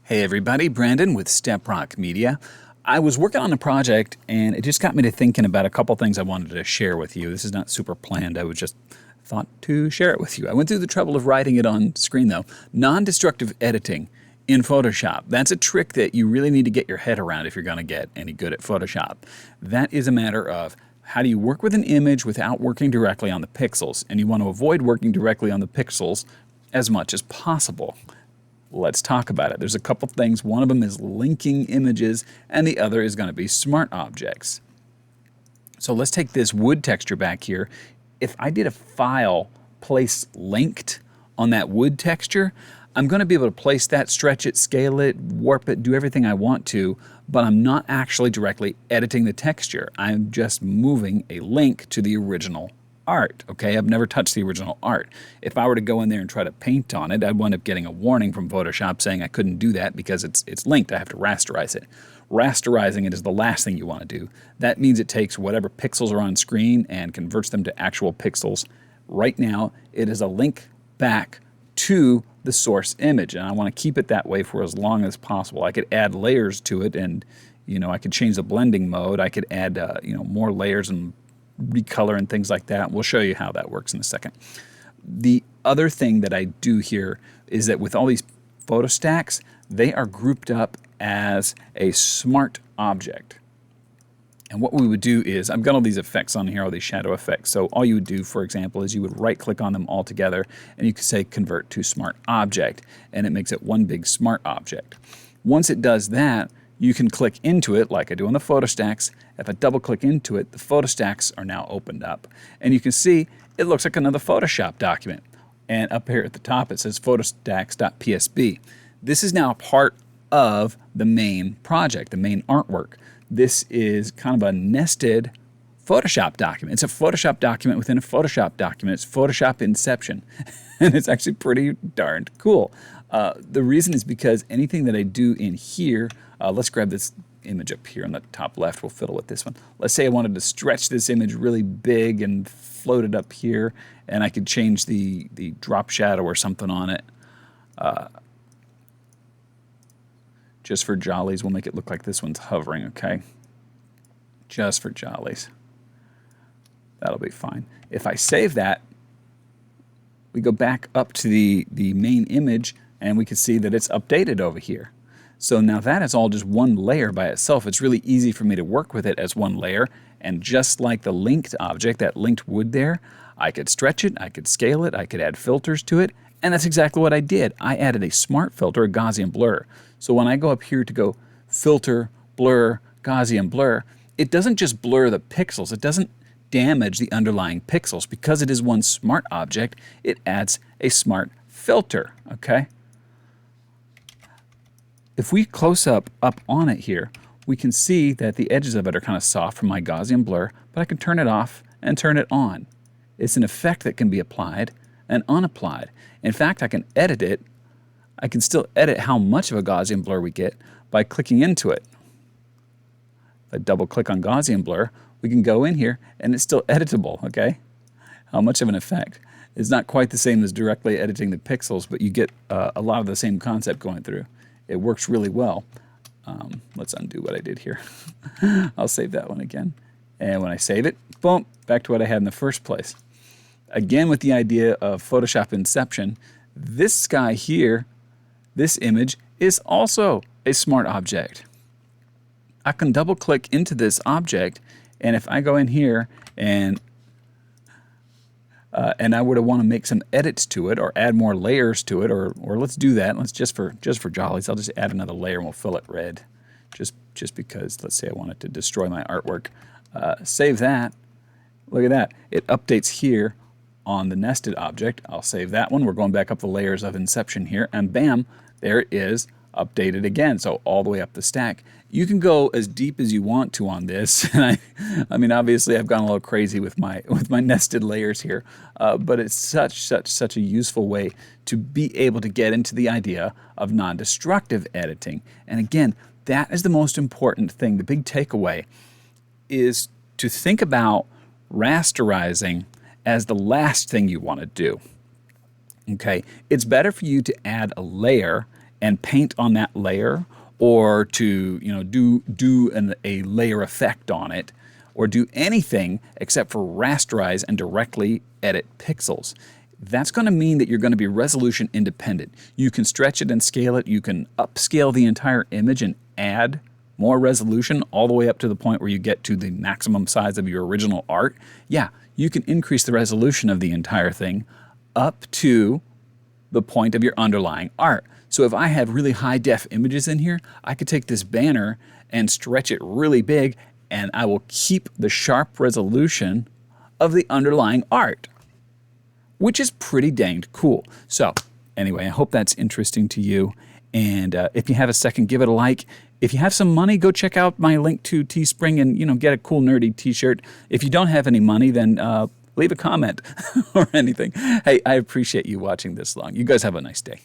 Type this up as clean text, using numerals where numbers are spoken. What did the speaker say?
Hey everybody, Brandon with StepRock Media. I was working on a project and it just got me to thinking about a couple things I wanted to share with you. This is not super planned. I was just thought to share it with you. I went through the trouble of writing it on screen though. Non-destructive editing in Photoshop. That's a trick that you really need to get your head around if you're going to get any good at Photoshop. That is a matter of how do you work with an image without working directly on the pixels, and you want to avoid working directly on the pixels as much as possible. Let's talk about it. There's a couple things. One of them is linking images, and the other is going to be smart objects. So let's take this wood texture back here. If I did a file place linked on that wood texture, I'm going to be able to place that, stretch it, scale it, warp it, do everything I want to, but I'm not actually directly editing the texture. I'm just moving a link to the original art, okay? I've never touched the original art. If I were to go in there and try to paint on it, I'd wind up getting a warning from Photoshop saying I couldn't do that because it's linked. I have to rasterize it. Rasterizing it is the last thing you want to do. That means it takes whatever pixels are on screen and converts them to actual pixels. Right now, it is a link back to the source image, and I want to keep it that way for as long as possible. I could add layers to it, and I could change the blending mode. I could add more layers and recolor and things like that. We'll show you how that works in a second. The other thing that I do here is that with all these photo stacks, they are grouped up as a smart object. And what we would do is, I've got all these effects on here, all these shadow effects. So all you would do, for example, is you would right click on them all together and you could say convert to smart object, and it makes it one big smart object. Once it does that, you can click into it like I do on the photo stacks. If I double click into it, the photo stacks are now opened up. And you can see it looks like another Photoshop document. And up here at the top it says photostacks.psb. This is now part of the main project, the main artwork. This is kind of a nested Photoshop document. It's a Photoshop document within a Photoshop document. It's Photoshop Inception. And it's actually pretty darned cool. The reason is because anything that I do in here, let's grab this image up here on the top left. We'll fiddle with this one. Let's say I wanted to stretch this image really big and float it up here, and I could change the drop shadow or something on it. Just for jollies, we'll make it look like this one's hovering, okay? Just for jollies. That'll be fine. If I save that, we go back up to the main image, and we can see that it's updated over here. So now that is all just one layer by itself. It's really easy for me to work with it as one layer, and just like the linked object, that linked wood there, I could stretch it, I could scale it, I could add filters to it, and that's exactly what I did. I added a smart filter, a Gaussian blur. So when I go up here to go filter, blur, Gaussian blur, it doesn't just blur the pixels, it doesn't damage the underlying pixels. Because it is one smart object, it adds a smart filter, okay? If we close up on it here, we can see that the edges of it are kind of soft from my Gaussian blur, but I can turn it off and turn it on. It's an effect that can be applied and unapplied. In fact, I can edit it. I can still edit how much of a Gaussian blur we get by clicking into it. If I double click on Gaussian blur, we can go in here and it's still editable, okay? How much of an effect? It's not quite the same as directly editing the pixels, but you get a lot of the same concept going through. It works really well. Let's undo what I did here. I'll save that one again. And when I save it, boom, back to what I had in the first place. Again, with the idea of Photoshop Inception, this guy here, this image, is also a smart object. I can double click into this object, and if I go in here and I would want to make some edits to it or add more layers to it, or let's do that. Let's just for jollies, I'll just add another layer and we'll fill it red, just because. Let's say I wanted to destroy my artwork. Save that. Look at that. It updates here on the nested object. I'll save that one. We're going back up the layers of Inception here, and bam, there it is, updated again. So all the way up the stack. You can go as deep as you want to on this. And I mean, obviously, I've gone a little crazy with my nested layers here, but it's such a useful way to be able to get into the idea of non-destructive editing. And again, that is the most important thing. The big takeaway is to think about rasterizing as the last thing you want to do. Okay, it's better for you to add a layer and paint on that layer, or to do a layer effect on it, or do anything except for rasterize and directly edit pixels. That's going to mean that you're going to be resolution independent. You can stretch it and scale it. You can upscale the entire image and add more resolution all the way up to the point where you get to the maximum size of your original art. Yeah, you can increase the resolution of the entire thing up to the point of your underlying art. So if I have really high def images in here, I could take this banner and stretch it really big, and I will keep the sharp resolution of the underlying art, which is pretty danged cool. So anyway, I hope that's interesting to you. And if you have a second, give it a like. If you have some money, go check out my link to Teespring and get a cool nerdy t-shirt. If you don't have any money, then leave a comment or anything. Hey, I appreciate you watching this long. You guys have a nice day.